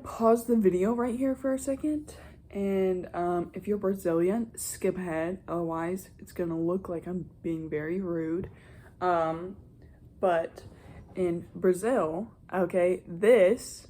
pause the video right here for a second. And if you're Brazilian, skip ahead. Otherwise, it's gonna look like I'm being very rude. But in Brazil, okay, this,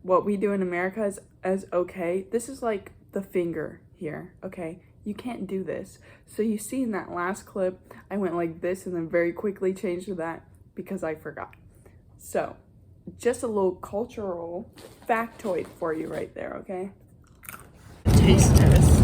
what we do in America is as okay. This is like the finger here, okay? You can't do this. So you see in that last clip, I went like this and then very quickly changed to that because I forgot. So just a little cultural factoid for you right there, okay? Taste test.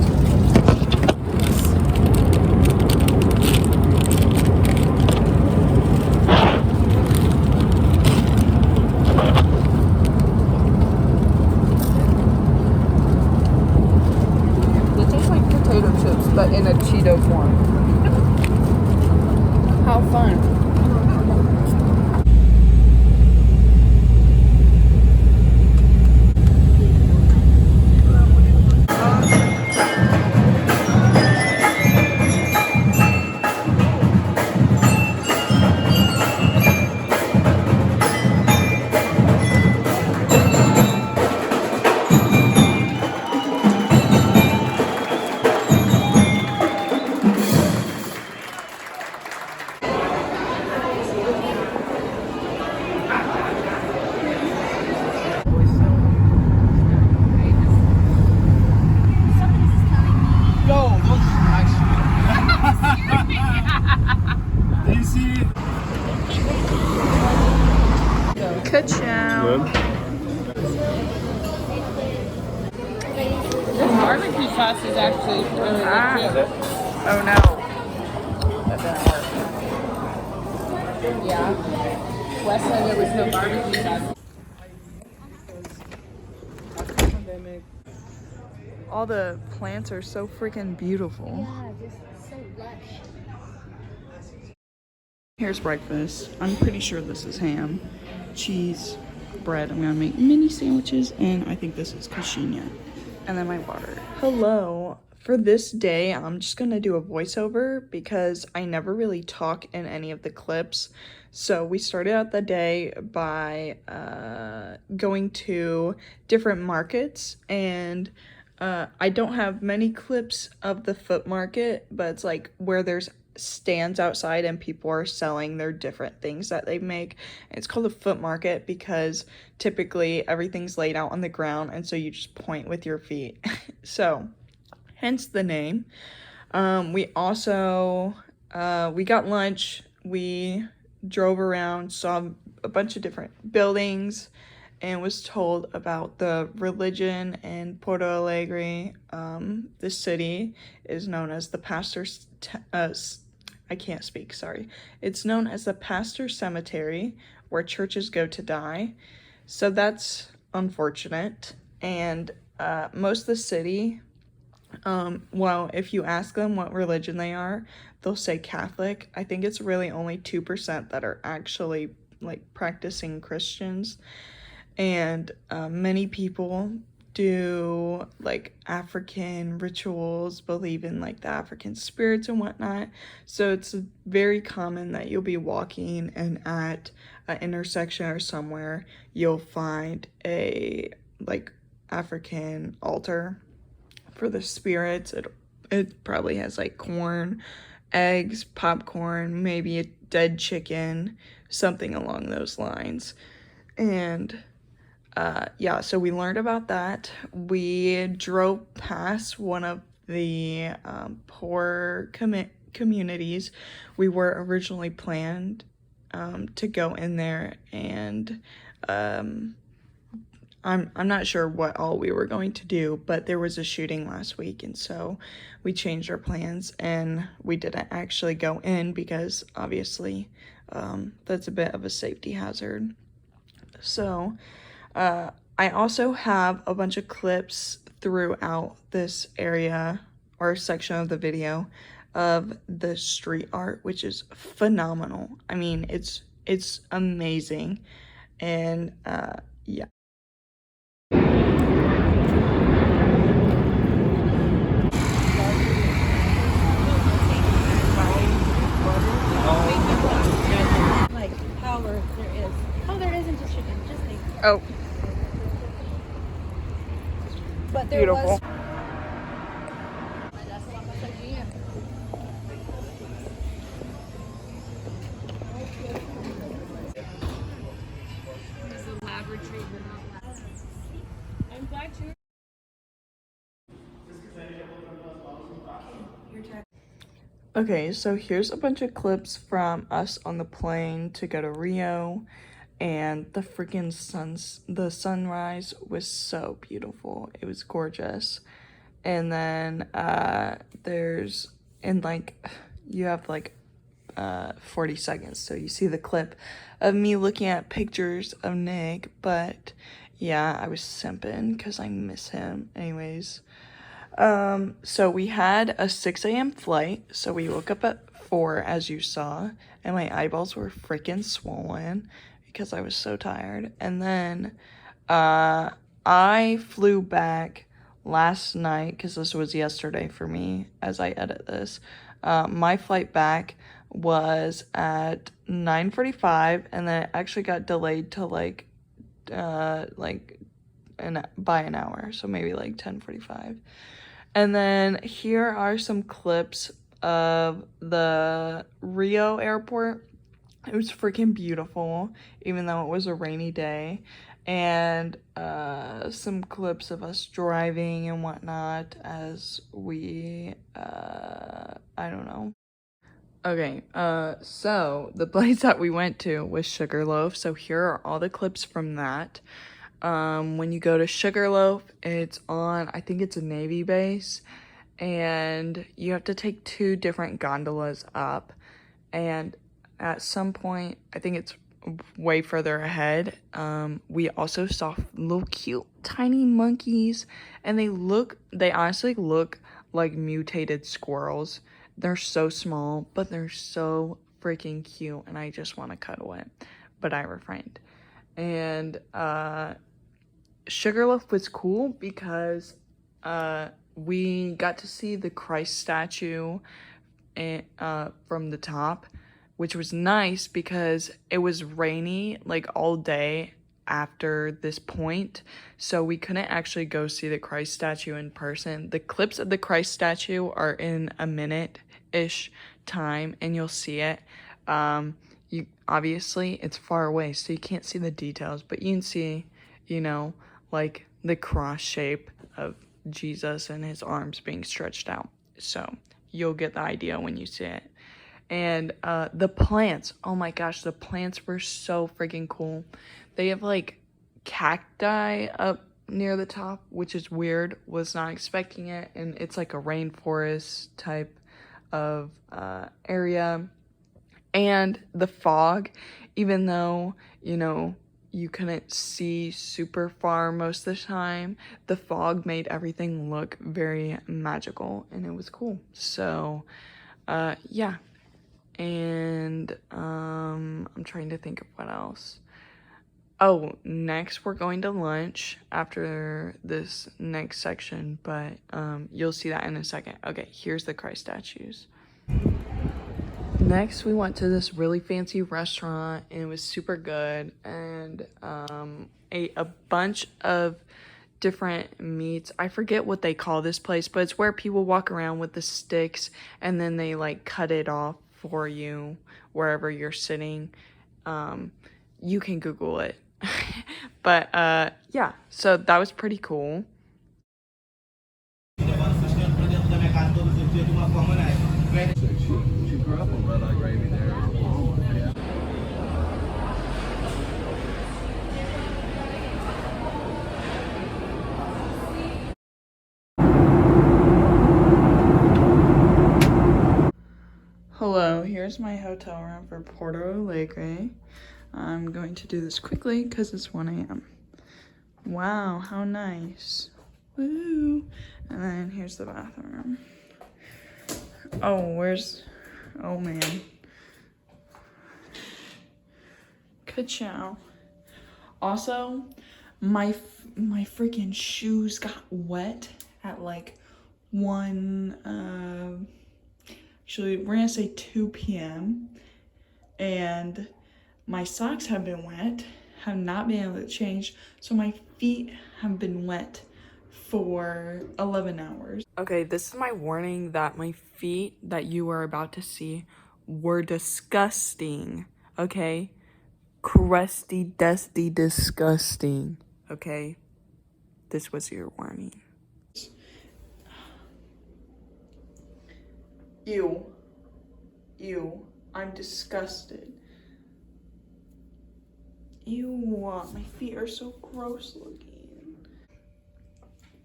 It tastes like potato chips, but in a Cheeto form. How fun. Barbecue sauce is actually really good. Oh no. That didn't work. Yeah. Wes said there was no barbecue sauce. All the plants are so freaking beautiful. Yeah, just so lush. Here's breakfast. I'm pretty sure this is ham, cheese, bread. I'm gonna make mini sandwiches, and I think this is coxinha. And then my water. Hello. For this day, I'm just gonna do a voiceover because I never really talk in any of the clips. So we started out the day by going to different markets, and I don't have many clips of the foot market, but it's like where there's stands outside and people are selling their different things that they make. And it's called a foot market because typically everything's laid out on the ground, and so you just point with your feet. So hence the name. We also we got lunch, we drove around, saw a bunch of different buildings, and was told about the religion in Porto Alegre. This city is known as the pastor's I can't speak, sorry. It's known as the pastor cemetery, where churches go to die. So that's unfortunate. And most of the city, well, if you ask them what religion they are, they'll say Catholic. I think it's really only 2% that are actually like practicing Christians. And many people do like African rituals, believe in like the African spirits and whatnot. So it's very common that you'll be walking and at an intersection or somewhere you'll find a like African altar for the spirits. It probably has like corn, eggs, popcorn, maybe a dead chicken, something along those lines. And yeah, so we learned about that. We drove past one of the poor communities. We were originally planned to go in there, and I'm not sure what all we were going to do, but there was a shooting last week, and so we changed our plans, and we didn't actually go in because obviously that's a bit of a safety hazard. So I also have a bunch of clips throughout this area or section of the video of the street art, which is phenomenal. I mean, it's amazing. And yeah. Like power there is. Oh, there isn't a chicken. Just like Oh. But there Beautiful. was. I'm glad you. Okay, so here's a bunch of clips from us on the plane to go to Rio, and the sunrise was so beautiful. It was gorgeous. And then there's and like you have like 40 seconds, so you see the clip of me looking at pictures of Nick, but yeah, I was simping because I miss him. Anyways, so we had a 6 a.m. flight, so we woke up at 4, as you saw, and my eyeballs were freaking swollen because I was so tired. And then I flew back last night, because this was yesterday for me as I edit this. My flight back was at 9:45, and then it actually got delayed to by an hour, so maybe like 10:45. And then here are some clips of the Rio airport. It was freaking beautiful, even though it was a rainy day. And some clips of us driving and whatnot as we, I don't know. Okay, so the place that we went to was Sugarloaf. So here are all the clips from that. When you go to Sugarloaf, it's on, I think it's a Navy base, and you have to take 2 different gondolas up. And at some point, I think it's way further ahead, we also saw little cute tiny monkeys, and they honestly look like mutated squirrels. They're so small, but they're so freaking cute, and I just want to cuddle it, but I refrained. And Sugarloaf was cool because we got to see the Christ statue from the top, which was nice because it was rainy like all day after this point, so we couldn't actually go see the Christ statue in person. The clips of the Christ statue are in a minute-ish time, and you'll see it. You obviously it's far away, so you can't see the details, but you can see, like the cross shape of Jesus and his arms being stretched out. So you'll get the idea when you see it. And the plants, oh my gosh, the plants were so freaking cool. They have like cacti up near the top, which is weird, was not expecting it. And it's like a rainforest type of area. And the fog, even though, you couldn't see super far most of the time, the fog made everything look very magical, and it was cool. So yeah. And I'm trying to think of what else. Oh, next we're going to lunch after this next section, but you'll see that in a second. Okay, here's the Christ statues. Next, we went to this really fancy restaurant, and it was super good, and ate a bunch of different meats. I forget what they call this place, but it's where people walk around with the sticks, and then they like cut it off for you wherever you're sitting. You can Google it. But yeah, so that was pretty cool. She grew up on Red Eye Gravy there. Hello, here's my hotel room for Porto Alegre. I'm going to do this quickly because it's 1 a.m. Wow, how nice. Woo! And then here's the bathroom. Oh man. Ka-chow. Also, my freaking shoes got wet at like actually we're gonna say 2 p.m. and my socks have been wet, have not been able to change, so my feet have been wet for 11 hours. Okay, this is my warning that my feet that you are about to see were disgusting, okay? Crusty, dusty, disgusting, okay? This was your warning. Ew. Ew. I'm disgusted. Ew. My feet are so gross looking.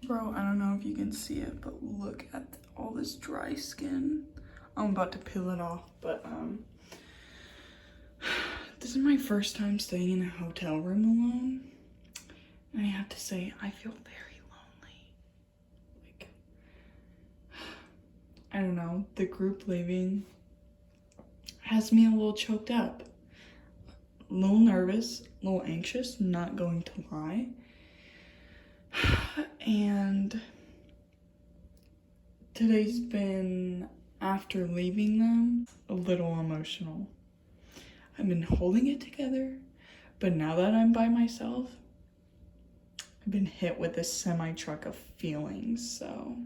Bro, I don't know if you can see it, but look at all this dry skin. I'm about to peel it off, but this is my first time staying in a hotel room alone. And I have to say, I feel very lonely. Like, I don't know, the group leaving has me a little choked up. A little nervous, a little anxious, not going to lie. And today's been, after leaving them, a little emotional. I've been holding it together, but now that I'm by myself, I've been hit with this semi-truck of feelings, so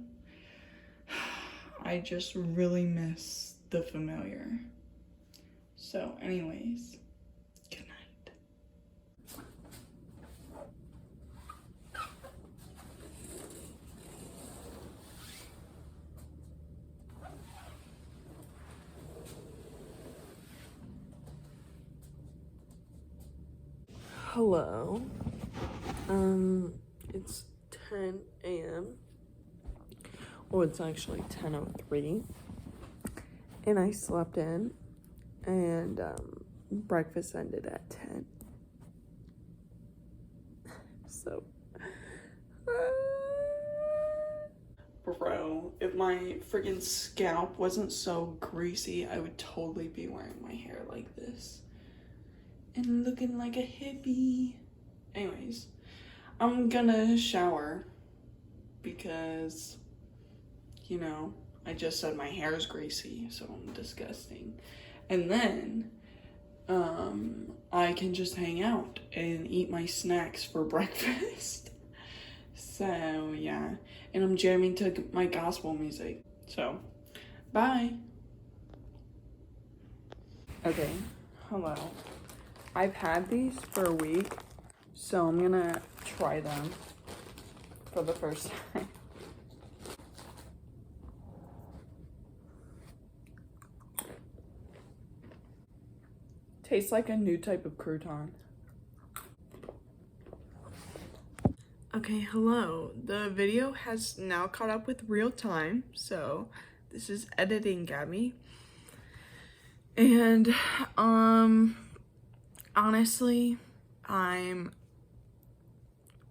I just really miss the familiar. So anyways, good night. Hello. It's 10 a.m. Well, it's actually 10:03. And I slept in, and breakfast ended at 10. So, bro, if my freaking scalp wasn't so greasy, I would totally be wearing my hair like this and looking like a hippie. Anyways, I'm gonna shower because, you know, I just said my hair is greasy, so I'm disgusting. And then I can just hang out and eat my snacks for breakfast. So yeah, and I'm jamming to my gospel music. So bye. Okay, hello. I've had these for a week, so I'm gonna try them for the first time. Tastes like a new type of crouton. Okay, hello. The video has now caught up with real time, so this is editing Gabby. And honestly, I'm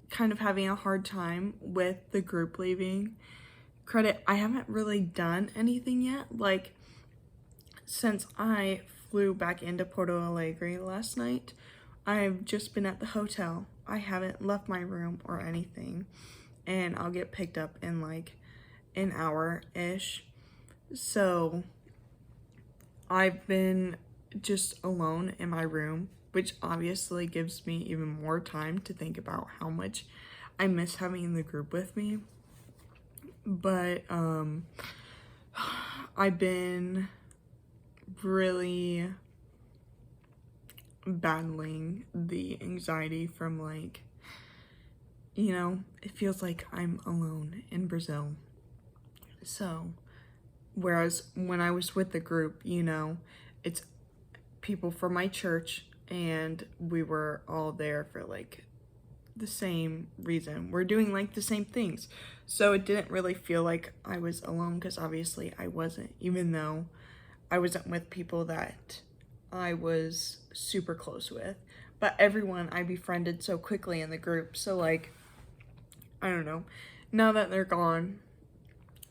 kind of having a hard time with the group leaving. Credit, I haven't really done anything yet. Like, since I flew back into Porto Alegre last night, I've just been at the hotel. I haven't left my room or anything, and I'll get picked up in like an hour-ish. So I've been just alone in my room, which obviously gives me even more time to think about how much I miss having the group with me. But I've been really battling the anxiety from, like, you know, it feels like I'm alone in Brazil. So whereas when I was with the group, you know, it's people from my church, and we were all there for like the same reason. We're doing like the same things. So it didn't really feel like I was alone, because obviously I wasn't, even though I wasn't with people that I was super close with. But everyone I befriended so quickly in the group. So like, I don't know. Now that they're gone,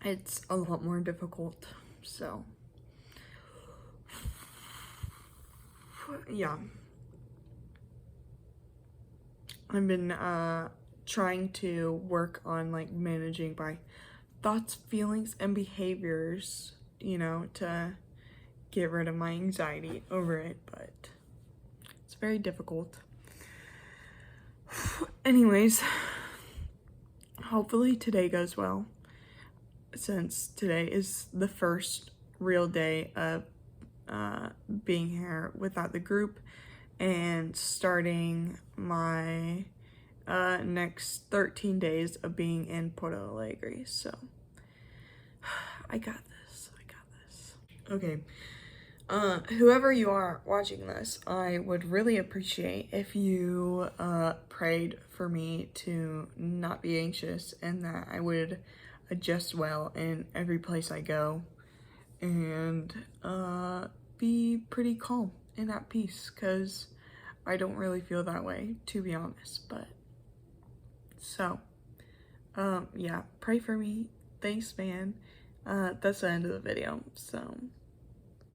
it's a lot more difficult. So yeah. I've been trying to work on like managing my thoughts, feelings, and behaviors, you know, to get rid of my anxiety over it, but it's very difficult. Anyways, hopefully today goes well, since today is the first real day of being here without the group and starting my next 13 days of being in Porto Alegre. So I got this. Okay. Whoever you are watching this, I would really appreciate if you prayed for me to not be anxious and that I would adjust well in every place I go and be pretty calm and at peace, because I don't really feel that way, to be honest. But so yeah, pray for me. Thanks, man. That's the end of the video. So